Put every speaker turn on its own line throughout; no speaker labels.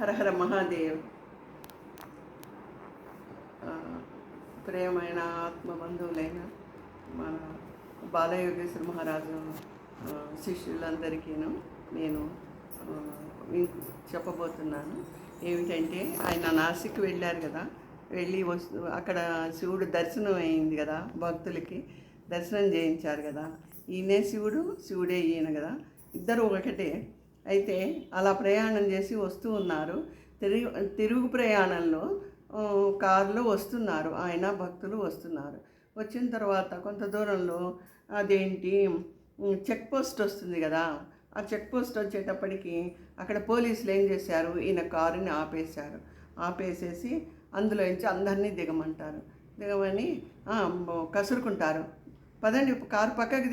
హర హర మహాదేవ్. ప్రియమైన ఆత్మబంధువులైన మన బాలయోగేశ్వర మహారాజు శిష్యులందరికీను నేను చెప్పబోతున్నాను. ఏమిటంటే ఆయన నాసిక్ వెళ్ళారు కదా, వెళ్ళి అక్కడ శివుడు దర్శనం అయింది కదా, భక్తులకి దర్శనం చేయించారు కదా. ఈయనే శివుడు, శివుడే ఈయన కదా, ఇద్దరు ఒకటే. అయితే అలా ప్రయాణం చేసి వస్తూ ఉన్నారు. తిరుగు ప్రయాణంలో కారులో వస్తున్నారు, ఆయన భక్తులు వస్తున్నారు. వచ్చిన తర్వాత కొంత దూరంలో అదేంటి చెక్ పోస్ట్ వస్తుంది కదా, ఆ చెక్ పోస్ట్ వచ్చేటప్పటికి అక్కడ పోలీసులు ఏం చేశారు, ఈయన కారుని ఆపేసేసి అందులోంచి అందరినీ దిగమంటారు. దిగమని కసురుకుంటారు. పదండి కారు పక్కకి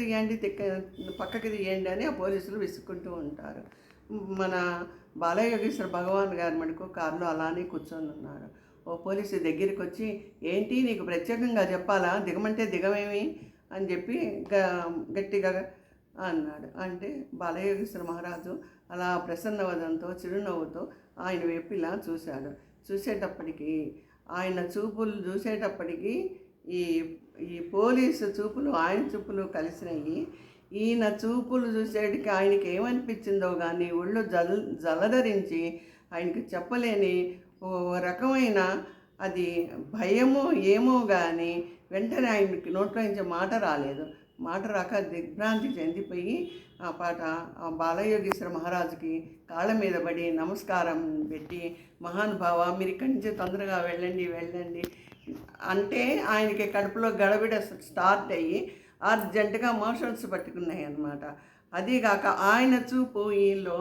తీయండి అని ఆ పోలీసులు విసుక్కుంటూ ఉంటారు. మన బాలయోగేశ్వర భగవాన్ గారు మటుకు కారులో అలానే కూర్చొని ఉన్నారు. ఓ పోలీసు దగ్గరికి వచ్చి, ఏంటి నీకు ప్రత్యేకంగా చెప్పాలా, దిగమంటే దిగమేమి అని చెప్పి గట్టిగా అన్నాడు. అంటే బాలయోగేశ్వర మహారాజు అలా ప్రసన్నవదంతో చిరునవ్వుతో ఆయన వైపు ఇలా చూశాడు. ఆయన చూపులు చూసేటప్పటికి ఈ పోలీసు చూపులు ఆయన చూపులు కలిసినాయి. ఈయన చూపులు చూసేటికి ఆయనకి ఏమనిపించిందో కానీ ఒళ్ళు జలధరించి ఆయనకి చెప్పలేని ఓ రకమైన అది భయమో ఏమో కానీ వెంటనే ఆయనకి నోట్లో నుంచి మాట రాలేదు. మాట రాక దిగ్భ్రాంతి చెందిపోయి ఆ బాలయోగేశ్వర మహారాజుకి కాళ్ళ మీద పడి నమస్కారం పెట్టి, మహానుభావ మీరు ఇక్కడి నుంచి తొందరగా వెళ్ళండి అంటే ఆయనకి కడుపులో గడబిడ స్టార్ట్ అయ్యి అర్జెంటుగా మోషన్స్ పట్టుకున్నాయి అన్నమాట. అదీగాక ఆయన చూపు ఈయనలో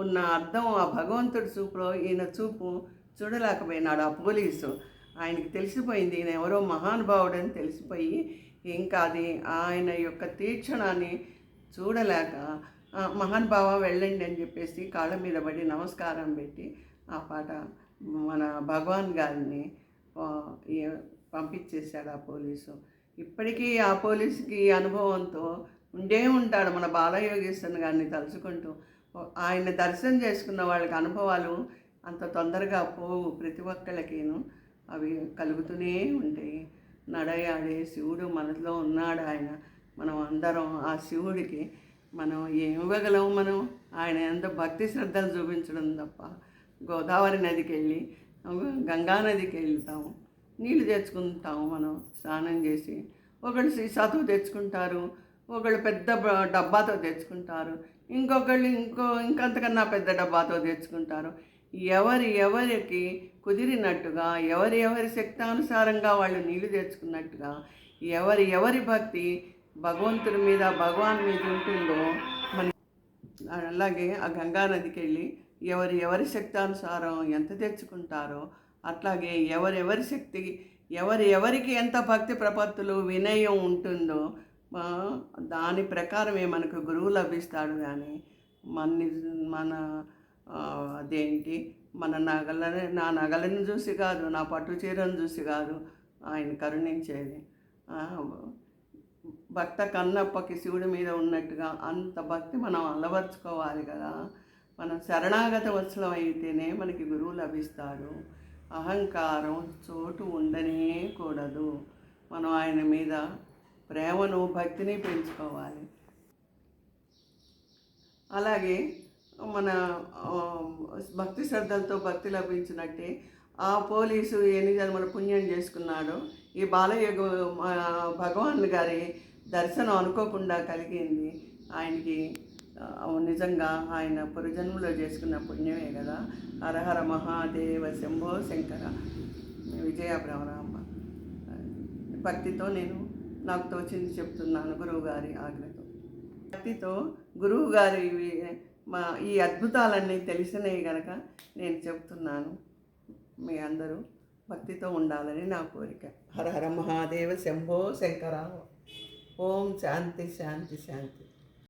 ఉన్న అర్థం, ఆ భగవంతుడి చూపులో ఈయన చూపు చూడలేకపోయినాడు ఆ పోలీసు. ఆయనకి తెలిసిపోయింది ఈయన ఎవరో మహానుభావుడని తెలిసిపోయి, ఇంకా అది ఆయన యొక్క తీక్షణాన్ని చూడలేక మహానుభావ వెళ్ళండి అని చెప్పేసి కాళ్ళ మీద పడి నమస్కారం పెట్టి ఆ పాట మన భగవాన్ గారిని పంపించేశాడు ఆ పోలీసు. ఇప్పటికీ ఆ పోలీసుకి అనుభవంతో ఉంటాడు మన బాలయోగేశ్వరుని గారిని తలుచుకుంటూ. ఆయన దర్శనం చేసుకున్న వాళ్ళకి అనుభవాలు అంత తొందరగా పోవు, ప్రతి ఒక్కళ్ళకిను అవి కలుగుతూనే ఉంటాయి. నడయాడే శివుడు మనలో ఉన్నాడు ఆయన. మనం అందరం ఆ శివుడికి మనం ఏమి ఇవ్వగలము, మనం ఆయన ఎంత భక్తి శ్రద్ధలు చూపించడం తప్ప. గోదావరి నదికి వెళ్ళి గంగా నదికి వెళ్తాము, నీళ్ళు తెచ్చుకుంటాము, మనం స్నానం చేసి. ఒకళ్ళు సీసాతో తెచ్చుకుంటారు, ఒకళ్ళు పెద్ద డబ్బాతో తెచ్చుకుంటారు, ఇంకొకళ్ళు ఇంకంతకన్నా పెద్ద డబ్బాతో తెచ్చుకుంటారు. ఎవరికి కుదిరినట్టుగా, ఎవరి శక్తానుసారంగా వాళ్ళు నీళ్లు తెచ్చుకున్నట్టుగా, ఎవరి భక్తి భగవంతుడి మీద భగవాన్ మీద ఉంటుందో మన అలాగే ఆ గంగా నదికి వెళ్ళి ఎవరి శక్తానుసారం ఎంత తెచ్చుకుంటారో అట్లాగే ఎవరి శక్తి ఎవరికి ఎంత భక్తి ప్రపత్తులు వినయం ఉంటుందో దాని ప్రకారమే మనకు గురువు లభిస్తాడు. కానీ మన అదేంటి నా నగలను చూసి కాదు, నా పట్టు చీరను చూసి కాదు ఆయన కరుణించేది. భక్త కన్నప్పకి శివుడి మీద ఉన్నట్టుగా అంత భక్తి మనం అలవర్చుకోవాలి కదా. మనం శరణాగత వత్సలం అయితేనే మనకి గురువు లభిస్తాడు. అహంకారం చోటు ఉండనే కూడదు. మనం ఆయన మీద ప్రేమను భక్తిని పెంచుకోవాలి. అలాగే మన భక్తి శ్రద్ధలతో భక్తి లభించినట్టే ఆ పోలీసు ఎన్ని జన్మల పుణ్యం చేసుకున్నాడో ఈ బాలయోగ భగవాన్ గారి దర్శనం అనుకోకుండా కలిగింది ఆయనకి. నిజంగా ఆయన పురజన్మలో చేసుకున్న పుణ్యమే కదా. హరహర మహాదేవ శంభో శంకర విజయ బ్రహ్మరామ. భక్తితో నేను నాకు తోచింది చెప్తున్నాను, గురువుగారి ఆజ్ఞతో. భక్తితో గురువుగారి ఈ అద్భుతాలన్నీ తెలిసినవి కనుక నేను చెప్తున్నాను. మీ అందరూ భక్తితో ఉండాలని నా కోరిక. హర హర మహాదేవ శంభో శంకర. ఓం శాంతి శాంతి శాంతి.